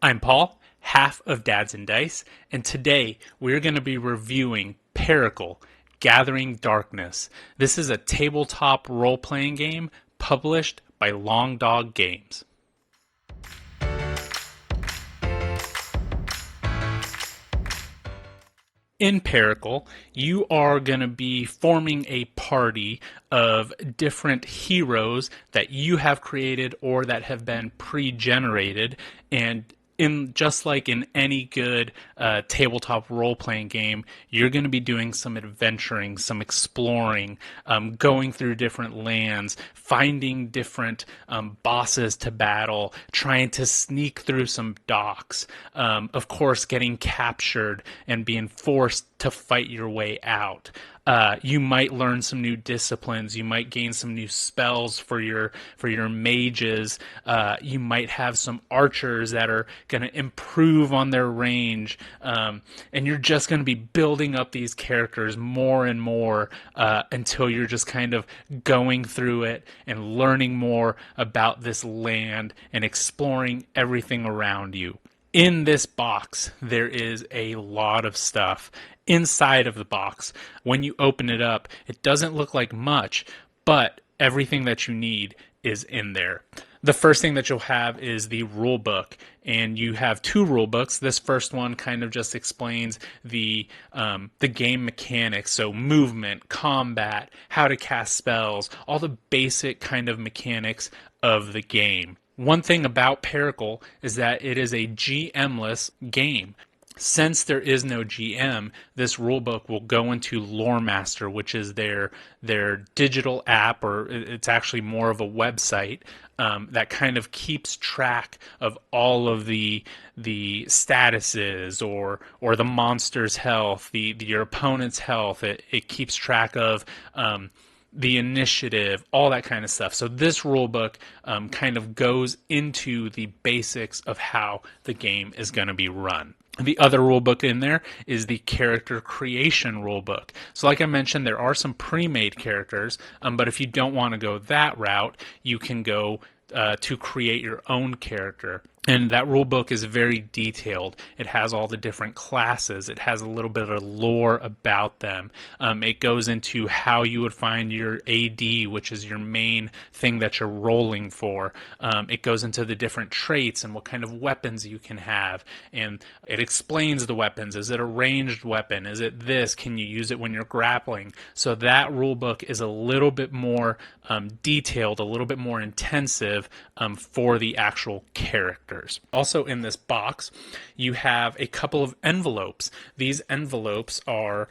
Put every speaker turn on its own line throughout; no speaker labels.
I'm Paul, half of Dads and Dice, and today we're going to be reviewing Pericle, Gathering Darkness. This is a tabletop role-playing game published by Long Dog Games. In Pericle, you are going to be forming a party of different heroes that you have created or that have been pre-generated, and just like in any good tabletop role-playing game, you're going to be doing some adventuring, some exploring, going through different lands, finding different bosses to battle, trying to sneak through some docks, of course getting captured and being forced to fight your way out. You might learn some new disciplines. You might gain some new spells for your mages. You might have some archers that are going to improve on their range, and you're just going to be building up these characters more and more until you're just kind of going through it and learning more about this land and exploring everything around you. In this box, there is a lot of stuff. Inside of the box, when you open it up, it doesn't look like much, but everything that you need is in there. The first thing that you'll have is the rule book, and you have two rule books. This first one kind of just explains the game mechanics, so movement, combat, how to cast spells, all the basic kind of mechanics of the game. One thing about Pericle is that it is a GM-less game. Since there is no GM, this rulebook will go into Lore Master, which is their digital app, or it's actually more of a website that kind of keeps track of all of the statuses or the monster's health, your opponent's health. It keeps track of the initiative, all that kind of stuff. So this rulebook kind of goes into the basics of how the game is going to be run. The other rulebook in there is the character creation rulebook. So like I mentioned, there are some pre-made characters, but if you don't want to go that route, you can go to create your own character. And that rulebook is very detailed. It has all the different classes. It has a little bit of lore about them. It goes into how you would find your AD, which is your main thing that you're rolling for. It goes into the different traits and what kind of weapons you can have. And it explains the weapons. Is it a ranged weapon? Is it this? Can you use it when you're grappling? So that rulebook is a little bit more detailed, a little bit more intensive for the actual character. Also in this box, you have a couple of envelopes. These envelopes are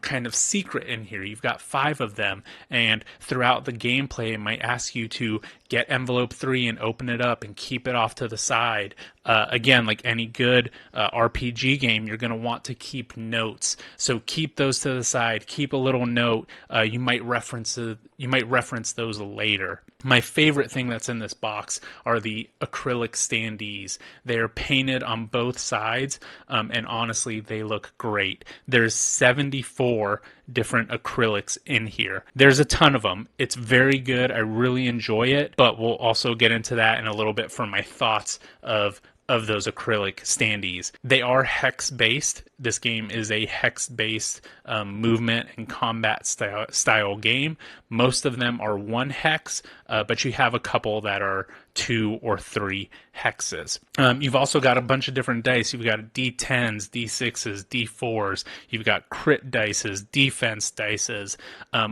kind of secret in here. You've got 5 of them, and throughout the gameplay, it might ask you to get envelope 3 and open it up and keep it off to the side. Again, like any good RPG game, you're going to want to keep notes. So keep those to the side. Keep a little note. You might reference those later. My favorite thing that's in this box are the acrylic standees. They're painted on both sides, and honestly, they look great. There's 74 different acrylics in here. There's a ton of them. It's very good. I really enjoy it, but we'll also get into that in a little bit for my thoughts of those acrylic standees. They are hex-based. This game is a hex-based movement and combat style game. Most of them are 1 hex, but you have a couple that are 2 or 3 hexes. You've also got a bunch of different dice. You've got D10s, D6s, D4s. You've got crit dices, defense dices,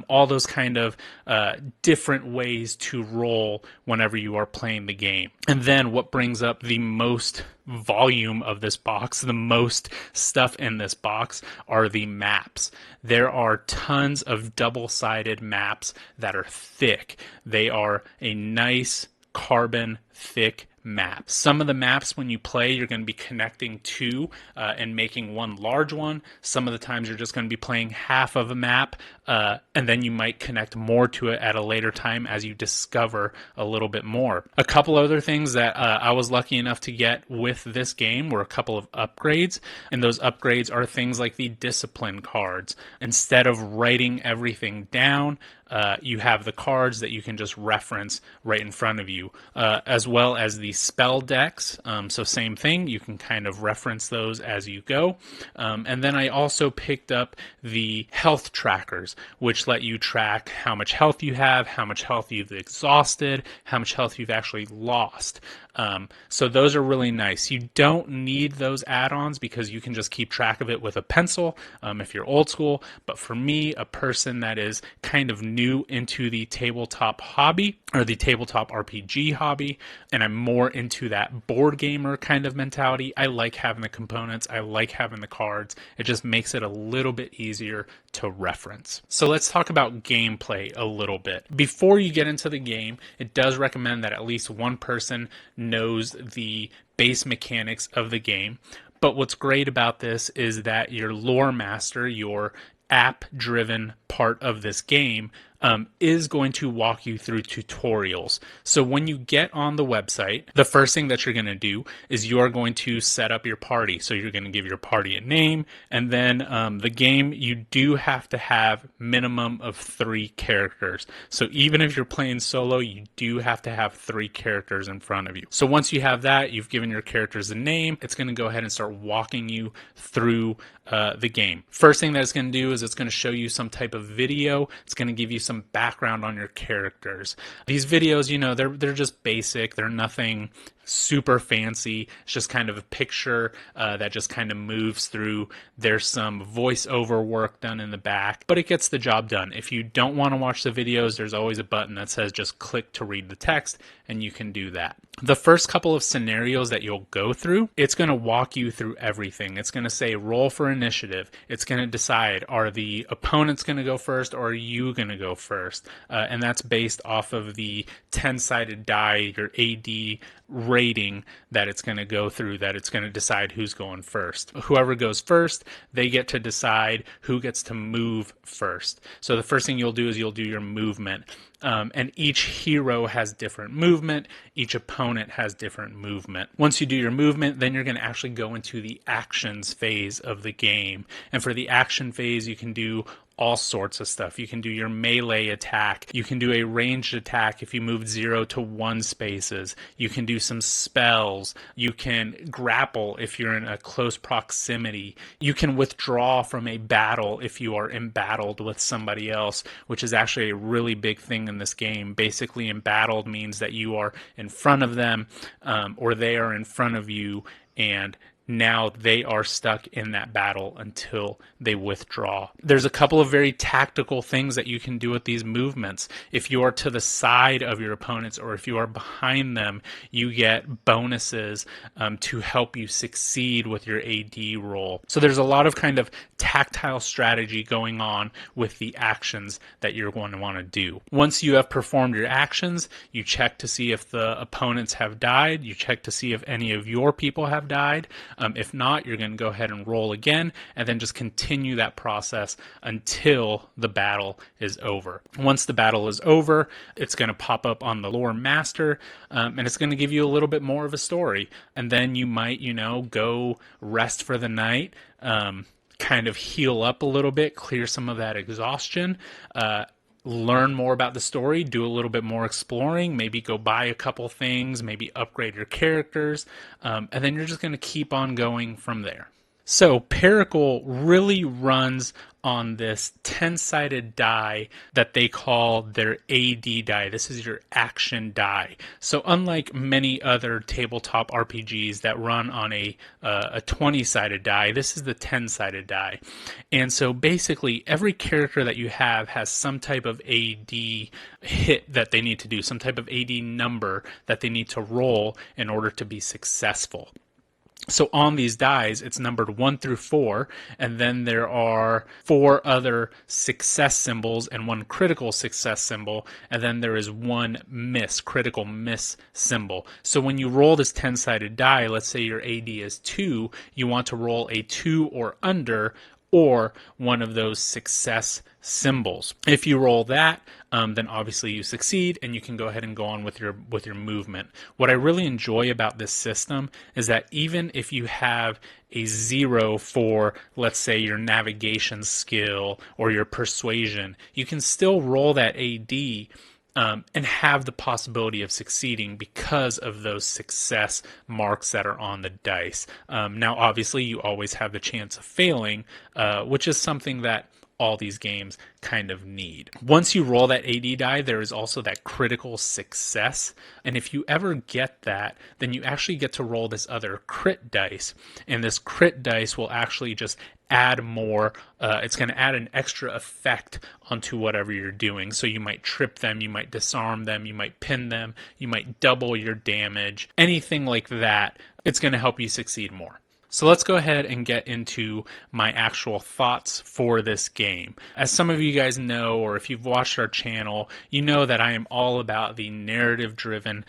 all those kind of different ways to roll whenever you are playing the game. And then what brings up the most volume of this box, the most stuff in this box, are the maps. There are tons of double-sided maps that are thick. They are a nice carbon thick map. Some of the maps when you play you're going to be connecting two and making one large one. Some of the times you're just going to be playing half of a map and then you might connect more to it at a later time as you discover a little bit more. A couple other things that I was lucky enough to get with this game were a couple of upgrades, and those upgrades are things like the discipline cards. Instead of writing everything down, you have the cards that you can just reference right in front of you, as well as the spell decks. So same thing, you can kind of reference those as you go. And then I also picked up the health trackers, which let you track how much health you have, how much health you've exhausted, how much health you've actually lost. So those are really nice. You don't need those add-ons because you can just keep track of it with a pencil if you're old school. But for me, a person that is kind of new into the tabletop hobby or the tabletop RPG hobby, and I'm more into that board gamer kind of mentality, I like having the components. I like having the cards. It just makes it a little bit easier to reference. So let's talk about gameplay a little bit. Before you get into the game, it does recommend that at least one person knows the base mechanics of the game. But what's great about this is that your lore master, your app-driven part of this game, is going to walk you through tutorials. So when you get on the website, the first thing that you're going to do is you are going to set up your party. So you're going to give your party a name, and then the game, you do have to have minimum of 3 characters. So even if you're playing solo, you do have to have 3 characters in front of you. So once you have that, you've given your characters a name, it's going to go ahead and start walking you through the game. First thing that it's going to do is it's going to show you some type of video. It's going to give you some background on your characters. These videos, you know, they're just basic. They're nothing super fancy. It's just kind of a picture that just kind of moves through. There's some voiceover work done in the back, but it gets the job done. If you don't want to watch the videos, there's always a button that says just click to read the text, and you can do that. The first couple of scenarios that you'll go through, it's going to walk you through everything. It's going to say roll for initiative. It's going to decide, are the opponents going to go first or are you going to go first? And that's based off of the 10-sided die, your AD rating that it's going to go through, that it's going to decide who's going first. Whoever goes first, they get to decide who gets to move first. So the first thing you'll do is you'll do your movement. And each hero has different movement. Each opponent has different movement. Once you do your movement, then you're going to actually go into the actions phase of the game. And for the action phase, you can do all sorts of stuff. You can do your melee attack. You can do a ranged attack if you moved 0 to 1 spaces. You can do some spells. You can grapple if you're in a close proximity. You can withdraw from a battle if you are embattled with somebody else, which is actually a really big thing in this game. Basically, embattled means that you are in front of them or they are in front of you, and now they are stuck in that battle until they withdraw. There's a couple of very tactical things that you can do with these movements. If you are to the side of your opponents or if you are behind them, you get bonuses to help you succeed with your AD roll. So there's a lot of kind of tactile strategy going on with the actions that you're going to want to do. Once you have performed your actions, you check to see if the opponents have died. You check to see if any of your people have died. If not, you're going to go ahead and roll again and then just continue that process until the battle is over. Once the battle is over, it's going to pop up on the lore master and it's going to give you a little bit more of a story. And then you might, go rest for the night, kind of heal up a little bit, clear some of that exhaustion, learn more about the story, do a little bit more exploring, maybe go buy a couple things, maybe upgrade your characters, and then you're just going to keep on going from there. So Pericle really runs on this 10-sided die that they call their AD die. This is your action die. So unlike many other tabletop RPGs that run on a 20-sided die, this is the 10-sided die. And so basically every character that you have has some type of AD hit that they need to do, some type of AD number that they need to roll in order to be successful. So on these dies, it's numbered 1 through 4, and then there are 4 other success symbols and 1 critical success symbol, and then there is 1 critical miss symbol. So when you roll this 10-sided die, let's say your AD is 2, you want to roll a 2 or under or one of those success symbols. If you roll that, then obviously you succeed and you can go ahead and go on with your movement. What I really enjoy about this system is that even if you have a 0 for, let's say, your navigation skill or your persuasion, you can still roll that AD and have the possibility of succeeding because of those success marks that are on the dice. Now, obviously, you always have the chance of failing, which is something that all these games kind of need. Once you roll that AD die, there is also that critical success. And if you ever get that, then you actually get to roll this other crit dice. And this crit dice will actually just add more. It's going to add an extra effect onto whatever you're doing. So you might trip them, you might disarm them, you might pin them, you might double your damage, anything like that. It's going to help you succeed more. So let's go ahead and get into my actual thoughts for this game. As some of you guys know, or if you've watched our channel, you know that I am all about the narrative-driven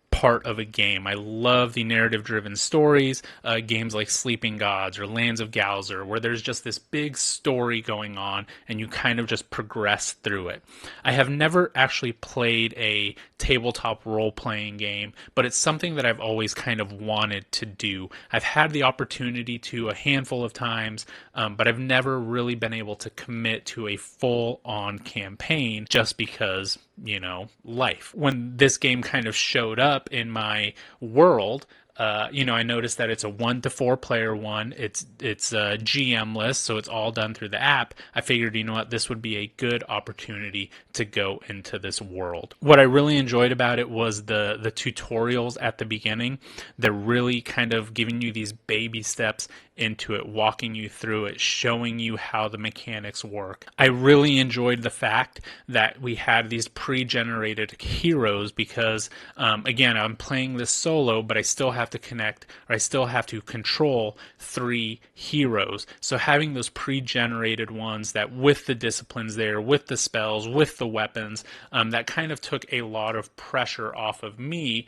part of a game. I love the narrative-driven stories, games like Sleeping Gods or Lands of Galzer, where there's just this big story going on and you kind of just progress through it. I have never actually played a tabletop role-playing game, but it's something that I've always kind of wanted to do. I've had the opportunity to a handful of times, but I've never really been able to commit to a full-on campaign just because, you know, life. When this game kind of showed up in my world, I noticed that it's a 1 to 4 player one. It's a GM-less, so it's all done through the app. I figured, you know what, this would be a good opportunity to go into this world. What I really enjoyed about it was the tutorials at the beginning. They're really kind of giving you these baby steps into it, walking you through it, showing you how the mechanics work. I really enjoyed the fact that we had these pre-generated heroes because, again, I'm playing this solo, but I still have to connect, or I still have to control 3 heroes. So having those pre-generated ones that with the disciplines there, with the spells, with the weapons, that kind of took a lot of pressure off of me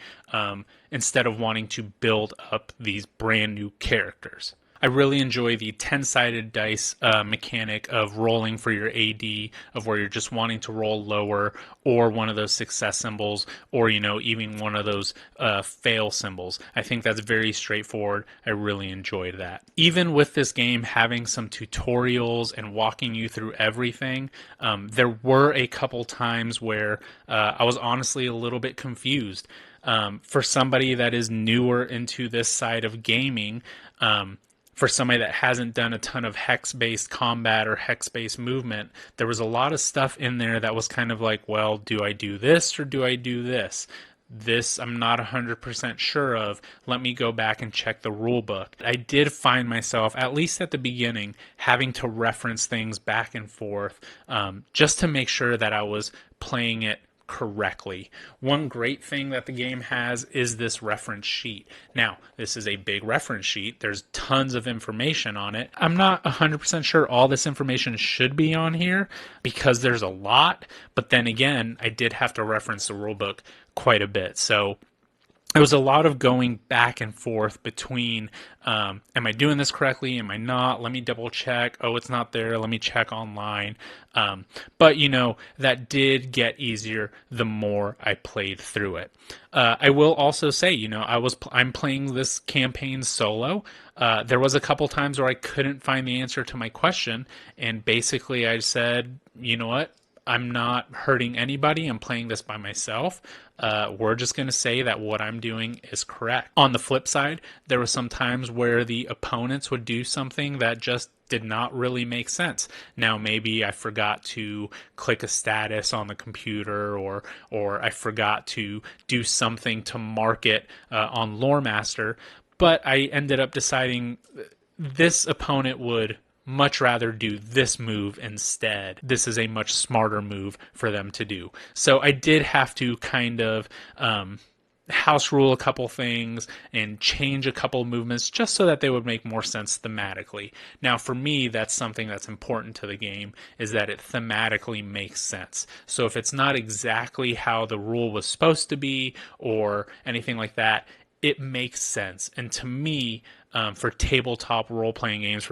instead of wanting to build up these brand new characters. I really enjoy the 10-sided dice mechanic of rolling for your AD, of where you're just wanting to roll lower, or one of those success symbols, or, even one of those fail symbols. I think that's very straightforward. I really enjoyed that. Even with this game having some tutorials and walking you through everything, there were a couple times where I was honestly a little bit confused. For somebody that is newer into this side of gaming, for somebody that hasn't done a ton of hex-based combat or hex-based movement, there was a lot of stuff in there that was kind of like, well, do I do this or do I do this? This I'm not 100% sure of. Let me go back and check the rule book. I did find myself, at least at the beginning, having to reference things back and forth just to make sure that I was playing it correctly. One great thing that the game has is this reference sheet. Now, this is a big reference sheet. There's tons of information on it. I'm not 100% sure all this information should be on here because there's a lot, but then again, I did have to reference the rulebook quite a bit. So it was a lot of going back and forth between, am I doing this correctly? Am I not? Let me double check. Oh, it's not there. Let me check online. But, that did get easier the more I played through it. I will also say, I'm playing this campaign solo. There was a couple times where I couldn't find the answer to my question. And basically I said, you know what? I'm not hurting anybody. I'm playing this by myself. We're just going to say that what I'm doing is correct. On the flip side, there were some times where the opponents would do something that just did not really make sense. Now, maybe I forgot to click a status on the computer, or I forgot to do something to mark it on Lore Master, but I ended up deciding this opponent would much rather do this move instead. This is a much smarter move for them to do. So I did have to kind of house rule a couple things and change a couple movements just so that they would make more sense thematically. Now, for me, that's something that's important to the game, is that it thematically makes sense. So if it's not exactly how the rule was supposed to be or anything like that, it makes sense. And to me, for tabletop role-playing games,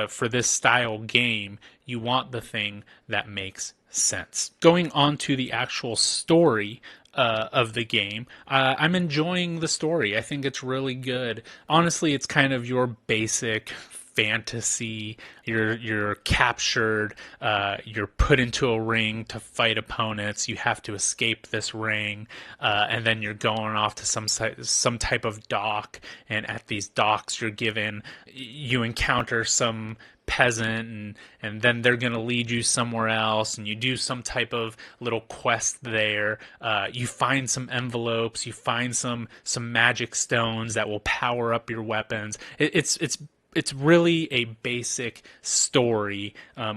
for this style game, you want the thing that makes sense. Going on to the actual story of the game, I'm enjoying the story. I think it's really good. Honestly, it's kind of your basic fantasy. You're captured. You're put into a ring to fight opponents. You have to escape this ring, and then you're going off to some type of dock. And at these docks, you encounter some peasant, and then they're going to lead you somewhere else, and you do some type of little quest there. You find some envelopes, you find some magic stones that will power up your weapons. It's really a basic story,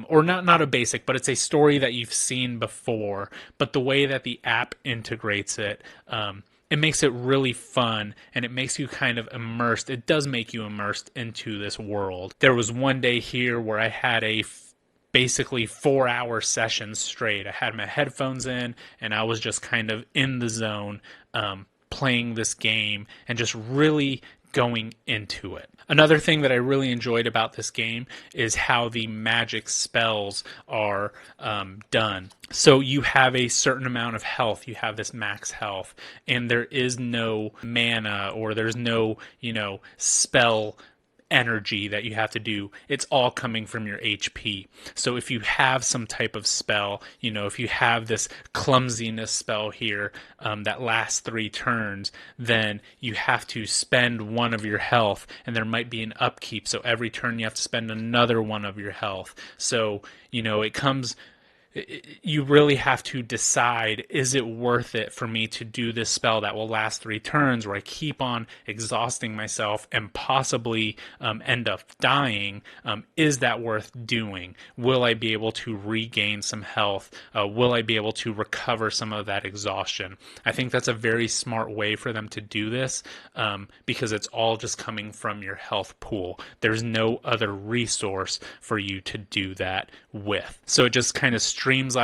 or not a basic, but it's a story that you've seen before. But the way that the app integrates it, it makes it really fun, and it makes you kind of immersed. It does make you immersed into this world. There was one day here where I had basically 4-hour session straight. I had my headphones in, and I was just kind of in the zone, playing this game and just really going into it. Another thing that I really enjoyed about this game is how the magic spells are done. So you have a certain amount of health, you have this max health, and there is no mana, or there's no, spell energy that you have to do. It's all coming from your HP. So if you have some type of spell, if you have this clumsiness spell here that lasts 3 turns, then you have to spend 1 of your health, and there might be an upkeep. So every turn you have to spend another 1 of your health. So, you really have to decide, is it worth it for me to do this spell that will last 3 turns, where I keep on exhausting myself and possibly end up dying? Is that worth doing? Will I be able to regain some health? Will I be able to recover some of that exhaustion? I think that's a very smart way for them to do this, because it's all just coming from your health pool. There's no other resource for you to do that with. So it just kind of streamlines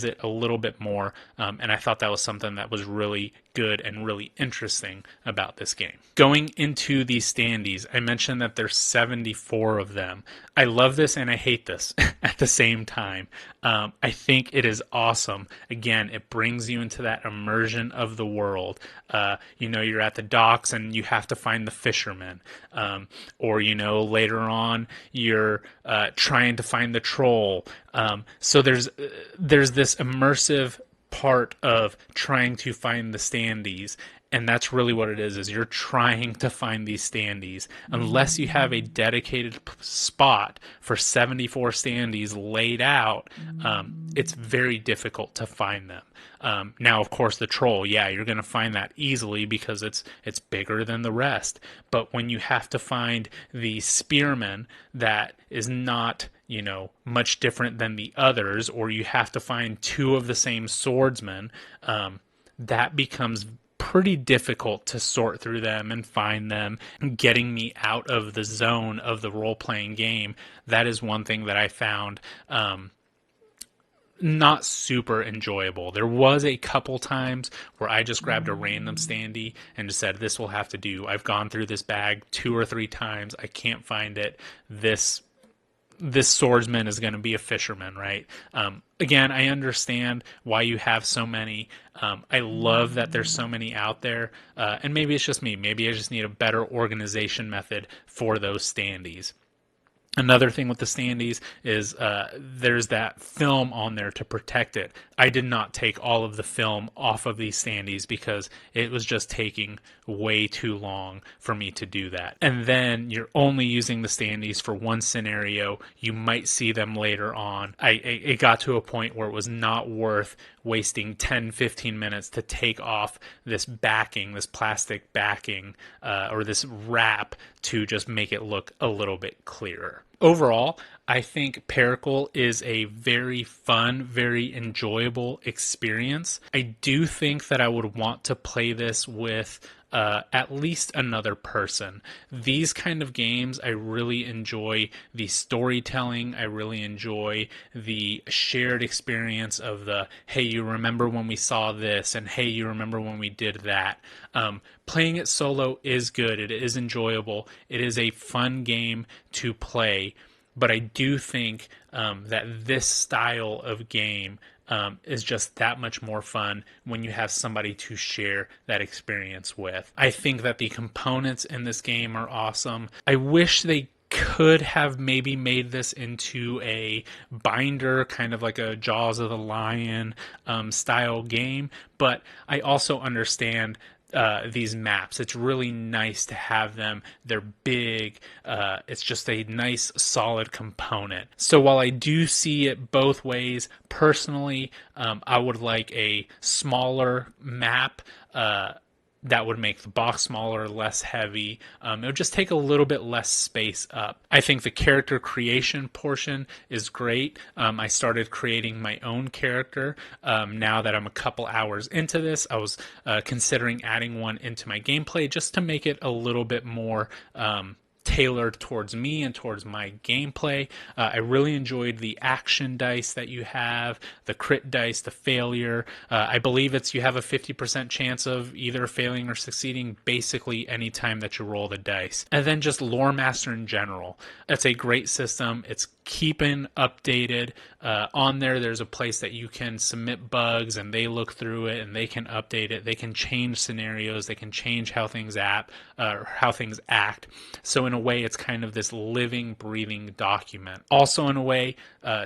it a little bit more, and I thought that was something that was really good and really interesting about this game. Going into the standees, I mentioned that there's 74 of them. I love this and I hate this at the same time. I think it is awesome. Again, it brings you into that immersion of the world. You're at the docks and you have to find the fishermen, or later on you're trying to find the troll. So there's this immersive part of trying to find the standees, and that's really what it is you're trying to find these standees. Unless you have a dedicated spot for 74 standees laid out, it's very difficult to find them. Now, of course, the troll, you're going to find that easily because it's bigger than the rest. But when you have to find the spearman that is not much different than the others, or you have to find 2 of the same swordsmen, that becomes pretty difficult to sort through them and find them. Getting me out of the zone of the role-playing game, that is one thing that I found not super enjoyable. There was a couple times where I just grabbed a random standee and just said, this will have to do. I've gone through this bag 2 or 3 times. I can't find it. This swordsman is going to be a fisherman, right? Again, I understand why you have so many. I love that there's so many out there. And maybe it's just me. Maybe I just need a better organization method for those standees. Another thing with the standees is there's that film on there to protect it. I did not take all of the film off of these standees because it was just taking way too long for me to do that. And then you're only using the standees for one scenario. You might see them later on. It got to a point where it was not worth wasting 10-15 minutes to take off this backing, this plastic backing, or this wrap to just make it look a little bit clearer. Overall, I think Pericle is a very fun, very enjoyable experience. I do think that I would want to play this with at least another person. These kind of games, I really enjoy the storytelling. I really enjoy the shared experience of the, hey, you remember when we saw this, and hey, you remember when we did that. Playing it solo is good. It is enjoyable. It is a fun game to play. But I do think that this style of game is just that much more fun when you have somebody to share that experience with. I think that the components in this game are awesome. I wish they could have maybe made this into a binder, kind of like a Jaws of the Lion style game, but I also understand these maps. It's really nice to have them. They're big. It's just a nice, solid component. So while I do see it both ways, personally, I would like a smaller map. That would make the box smaller, less heavy. It would just take a little bit less space up. I think the character creation portion is great. I started creating my own character. Now that I'm a couple hours into this, I was considering adding one into my gameplay just to make it a little bit more tailored towards me and towards my gameplay. I really enjoyed the action dice that you have, the crit dice, the failure. I believe you have a 50% chance of either failing or succeeding basically any time that you roll the dice. And then just Lore Master in general. It's a great system. It's keeping updated. On there's a place that you can submit bugs and they look through it and they can update it. They can change scenarios. They can change how things act. So in a way, it's kind of this living, breathing document. Also in a way,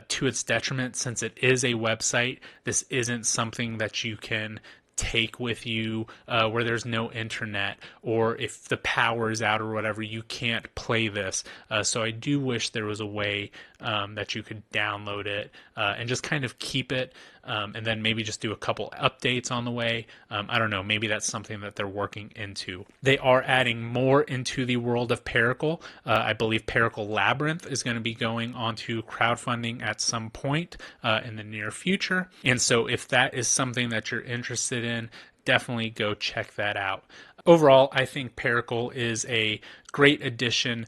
to its detriment, since it is a website, this isn't something that you can take with you where there's no internet, or if the power is out or whatever, you can't play this. So I do wish there was a way that you could download it and just kind of keep it, and then maybe just do a couple updates on the way. I don't know, maybe that's something that they're working into. They are adding more into the world of Pericle. I believe Pericle Labrynth is going to be going onto crowdfunding at some point in the near future. And so if that is something that you're interested in, definitely go check that out. Overall, I think Pericle is a great addition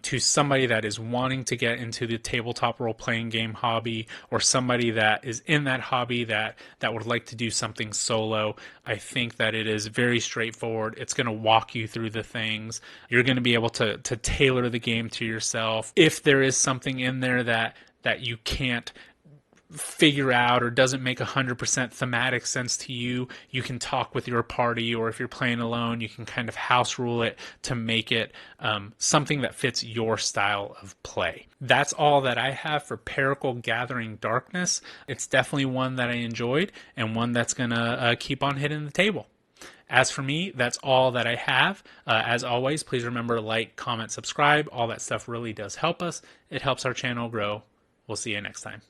to somebody that is wanting to get into the tabletop role-playing game hobby, or somebody that is in that hobby that would like to do something solo. I think that it is very straightforward. It's going to walk you through the things. You're going to be able to tailor the game to yourself. If there is something in there that you can't figure out or doesn't make 100% thematic sense to you, you can talk with your party, or if you're playing alone, you can kind of house rule it to make it something that fits your style of play. That's all that I have for Pericle Gathering Darkness. It's definitely one that I enjoyed and one that's gonna keep on hitting the table. As for me, that's all that I have. As always, please remember to like, comment, subscribe. All that stuff really does help us. It helps our channel grow. We'll see you next time.